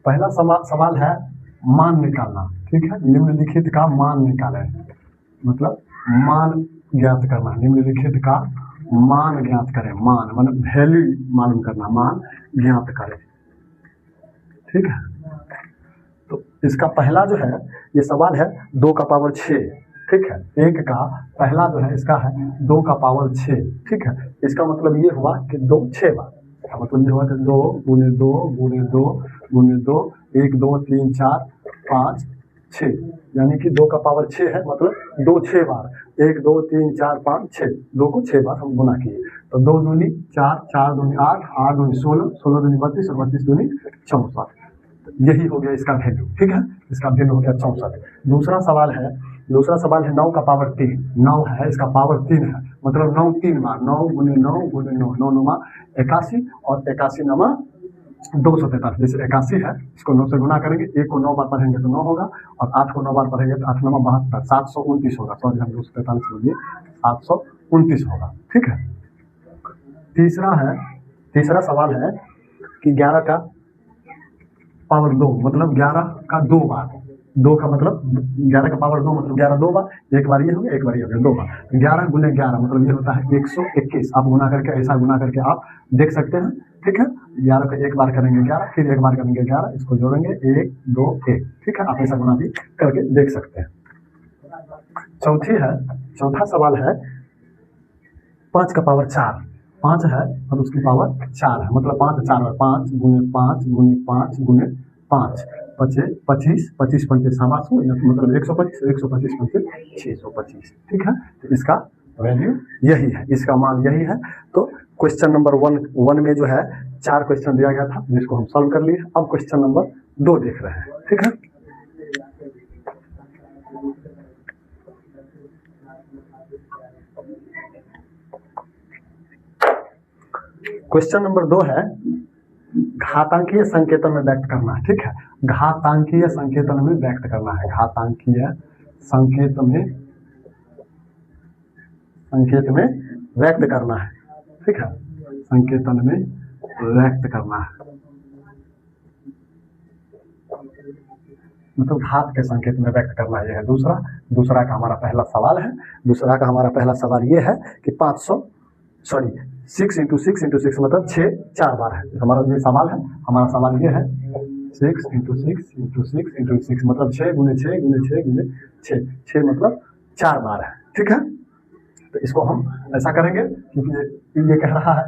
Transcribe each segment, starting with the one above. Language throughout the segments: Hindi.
पहला सवाल है मान निकालना, ठीक है। निम्नलिखित का मान निकालें, मतलब मान ज्ञात करना। निम्नलिखित का मान ज्ञात करें, मान मतलब वैल्यू मालूम करना, मान ज्ञात करें, ठीक है। तो इसका पहला जो है ये सवाल है 2 का पावर 6, ठीक है। एक का पहला जो है इसका है 2 का पावर 6, ठीक है। इसका मतलब ये हुआ कि 2 6 बार, मतलब ये हुआ कि 2 गुने 2 गुने 2 गुने 2, 1 2 3 4 5 6, यानी कि 2 का पावर 6 है, मतलब 2 6 बार, 1 2 3 4 5 6, 2 को 6 बार हम गुना किए। तो 2 दूनी 4, 4 दूनी 8, 8 दूनी 16, 16 दूनी 32 और 32 दूनी 64। यही हो गया इसका वैल्यू, ठीक है। इसका वैल्यू हो गया 64। दूसरा सवाल है 9 का पावर 3। 9 है, इसका पावर 3 है, मतलब 9 3 बार, 9 गुने 9 गुने 9, 9 9 81 और 81 9 243। जैसे 81 है, इसको 9 से गुना करेंगे, 1 को 9 बार पढ़ेंगे तो 9 होगा, और 8 को 9 बार पढ़ेंगे तो 8 9 72, 729 होगा। सॉरी, हम 243 बोलिए, 729 होगा, ठीक है। तीसरा सवाल है कि 11 का पावर 2, मतलब 11 का 2 बार, 2 का मतलब 11 का पावर 2 मतलब 11 2 बार, एक बार ये हो गया, एक बार ये हो गया, 2 बार। 11 गुने 11 मतलब ये होता है 121। आप गुना करके, ऐसा गुना करके आप देख सकते हैं, ठीक है। 11 को एक बार करेंगे 11, फिर एक बार करेंगे 11, इसको जोड़ेंगे 1 2 1, ठीक है। आप ऐसा गुना भी करके देख सकते हैं। चौथा सवाल है 5 का पावर 4। 5 है और उसकी पावर 4 है, मतलब 5 4 बार, 5 गुने 5 गुने 5 गुने 5, 25 25 पंचे 700, मतलब 125, 125 पंचे 625, ठीक है। तो इसका वैल्यू यही है, इसका मान यही है। तो क्वेश्चन नंबर 1 में जो है 4 क्वेश्चन दिया गया था, जिसको हम सॉल्व कर लिए। अब क्वेश्चन नंबर 2 देख रहे हैं, ठीक है। क्वेश्चन नंबर 2 है घातांकीय संकेतन में व्यक्त करना है, ठीक है। घातांकीय संकेतन में व्यक्त करना है, घातांकीय संकेत में व्यक्त करना है, ठीक है। संकेतन में व्यक्त करना है, मतलब घात के संकेत में व्यक्त करना है। यह है दूसरा का हमारा पहला सवाल है। दूसरा का हमारा पहला सवाल ये है कि 6 इंटू 6 मतलब 6 4 बार है। हमारा ये सवाल है, हमारा सवाल ये है 6 इंटू 6 मतलब 6 गुने 6 गुने 6 गुने 6 मतलब 4 बार है, ठीक है। तो इसको हम ऐसा करेंगे, क्योंकि ये कह रहा है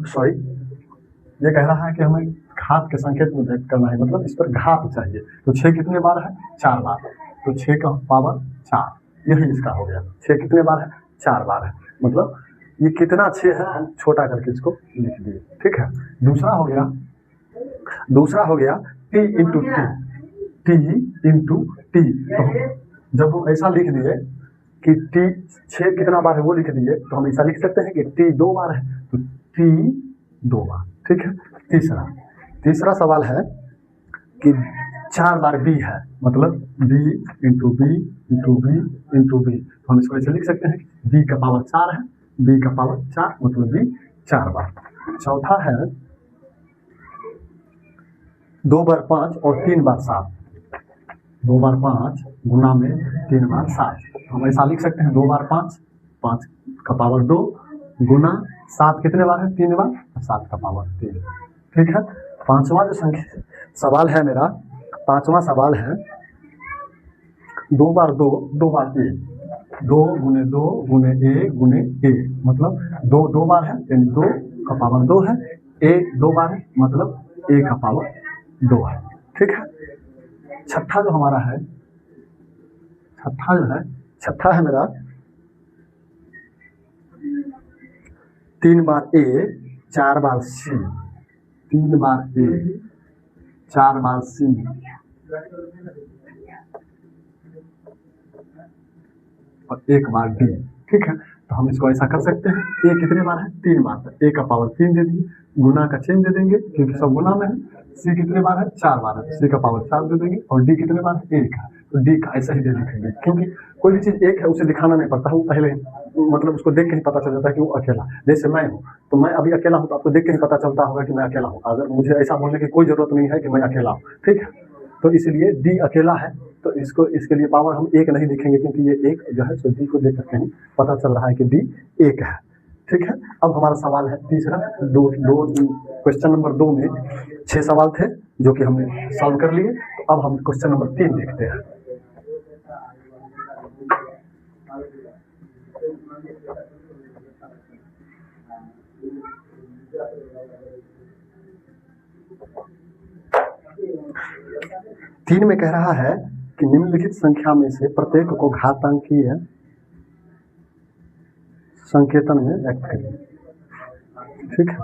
सॉरी, ये कह रहा है कि हमें घात के संकेत में व्यक्त करना है, मतलब इस पर घात चाहिए। तो 6 कितने बार है? 4 बार। तो 6 का पावर 4, यही इसका हो गया। 6 कितने बार है? 4 बार है। मतलब ये कितना 6 है, हम छोटा करके इसको लिख दिए, ठीक है। दूसरा हो गया T इंटू टी। तो जब हम ऐसा लिख दिए कि T 6 कितना बार है वो लिख दिए, तो हम ऐसा लिख सकते हैं कि T 2 बार है, तो T 2 बार, ठीक है। तीसरा सवाल है कि 4 बार B है, मतलब B into B into B into B. तो हम इसको ऐसे लिख सकते हैं कि B का पावर 4 है, B का पावर 4 मतलब B 4 बार। चौथा है 2 बार 5 और 3 बार 7। 2 बार 5 गुना में 3 बार 7। हम ऐसा लिख सकते हैं 2 बार 5, 5 का पावर 2 गुना 7 कितने बार है? 3 बार, 7 का पावर 3, ठीक है। पांचवा सवाल है मेरा, पांचवा सवाल है 2 बार 2 2 बार 1, 2 गुने 2 गुने ए गुने ए, मतलब 2 बार है, यानी 2 का पावर 2 है। ए 2 बार है, मतलब ए का पावर 2 है, ठीक है। छठा है मेरा 3 बार ए 4 बार सी, 3 बार ए 4 बार सी, और 1 बार डी, ठीक है। तो हम इसको ऐसा कर सकते हैं, ए कितने बार है? 3 बार, तो ए का पावर 3 दे दिए, गुना का चिन्ह दे देंगे क्योंकि सब गुना में है, सी कितने बार है, 4 बार है, तो सी का पावर 4 दे देंगे, और डी कितने बार है, 1 है, तो डी का ऐसा ही दे लिखेंगे, क्योंकि कोई भी चीज एक है उसे दिखाना नहीं पड़ता, वो पहले मतलब उसको देख के ही पता चल जाता है कि वो अकेला। जैसे मैं हूँ, तो मैं अभी अकेला हूँ, तो आपको देख के ही पता चलता होगा कि मैं अकेला हूँ, अगर मुझे ऐसा बोलने की कोई जरूरत नहीं है कि मैं अकेला हूँ, ठीक है। तो इसलिए डी अकेला है, तो इसको इसके लिए पावर हम 1 नहीं लिखेंगे, क्योंकि ये 1 जो है सो डी को देख करके ही पता चल रहा है कि डी 1 है, ठीक है। अब हमारा सवाल है तीसरा, क्वेश्चन नंबर 2 में 6 सवाल थे जो कि हमने सॉल्व कर लिए। तो अब हम क्वेश्चन नंबर 3 देखते हैं। तीन में कह रहा है कि निम्नलिखित संख्या में से प्रत्येक को घातांकीय संकेतन में व्यक्त करिए, ठीक है।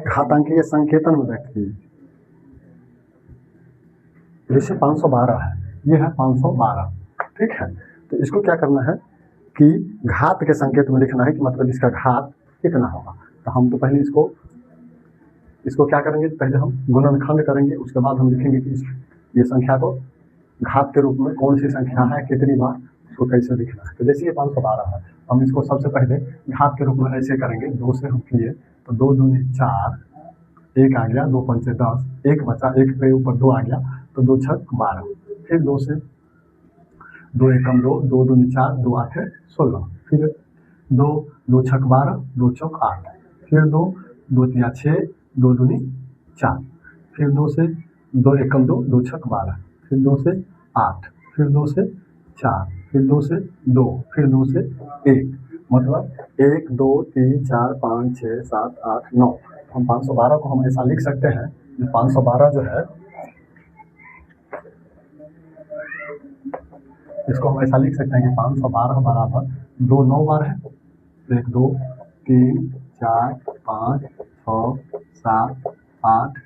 घातांकीय संकेतन में व्यक्त कीजिए। जैसे 512 है, ये है 512, ठीक है। तो इसको क्या करना है कि घात के संकेत में लिखना है कि मतलब इसका घात कितना होगा। तो हम तो पहले इसको क्या करेंगे, पहले हम गुणनखंड करेंगे, उसके बाद हम लिखेंगे कि ये संख्या को घात के रूप में कौन सी संख्या है, कितनी बार, उसको कैसे लिखना है। तो जैसे ये 512 है, हम इसको सबसे पहले घात के रूप में ऐसे करेंगे, 2 से हम किए तो 2 दूनी 4, 1 आ गया, 2 पंचे 10, 1 बचा, 1 पे ऊपर 2 आ गया, तो 2 छक 12, फिर 2 से 2 एकम 2, 2 दूनी 4, 2 आठे 16, फिर 2 छक 12, 2 चौक 8, फिर 2 तिया 6, 2 दूनी 4, फिर 2 से 2 एकम 2, 2 छक 12, फिर 2 से 8, फिर 2 से 4, फिर 2 से 2, फिर 2 से 1, मतलब 1 2 3 4 5 6 7 8 9। हम 512 को हम ऐसा लिख सकते हैं, 512 जो है इसको हम ऐसा लिख सकते हैं कि 512 बराबर 2 9 बार है, 1 2 3 4 5 6 7 8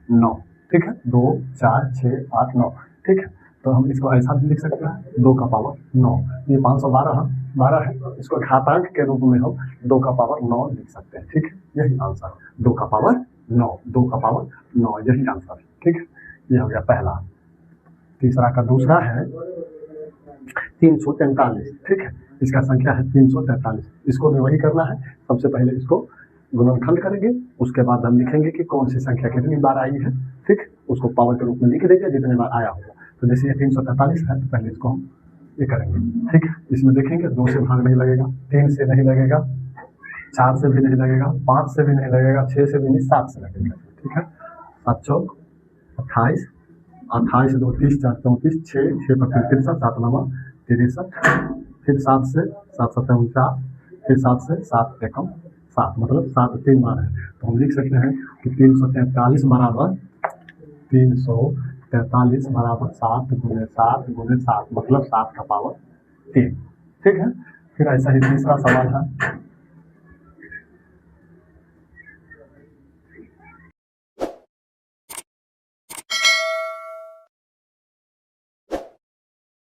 9, ठीक है, 2 4 6 8 9, ठीक है। तो हम इसको ऐसा भी लिख सकते हैं 2 का पावर 9, ये 512 है, इसको घातांक के रूप में हम 2 का पावर 9 लिख सकते हैं, ठीक है। यही आंसर, 2 का पावर 9, 2 का पावर 9, यही आंसर, ठीक है। ये हो गया पहला। तीसरा का दूसरा है 343, ठीक है, इसका संख्या है 343। इसको भी वही करना है, सबसे पहले इसको गुणनखंड करेंगे, उसके बाद हम लिखेंगे कि कौन सी संख्या कितनी बार आई है, ठीक, उसको पावर के रूप में लिख देंगे जितने बार आया होगा। तो जैसे ये 343 है, तो पहले इसको हम ये करेंगे, ठीक है। इसमें देखेंगे 2 से भाग नहीं लगेगा, 3 से नहीं लगेगा, 4 से भी नहीं लगेगा, 5 से भी नहीं लगेगा, 6 से भी नहीं, 7 से लगेगा, ठीक है। 7 चौक 28, 28 2 30 4 34, 6 पर 63, 7 9 63, फिर 7 से 7 7 49, फिर 7 से 7 एकम 7, मतलब 7 3 बार है। तो हम लिख सकते हैं कि 343 बराबर 343 बराबर 7 गुने 7 गुने 7, मतलब 7 का पावर 3, ठीक है। फिर ऐसा ही तीसरा सवाल है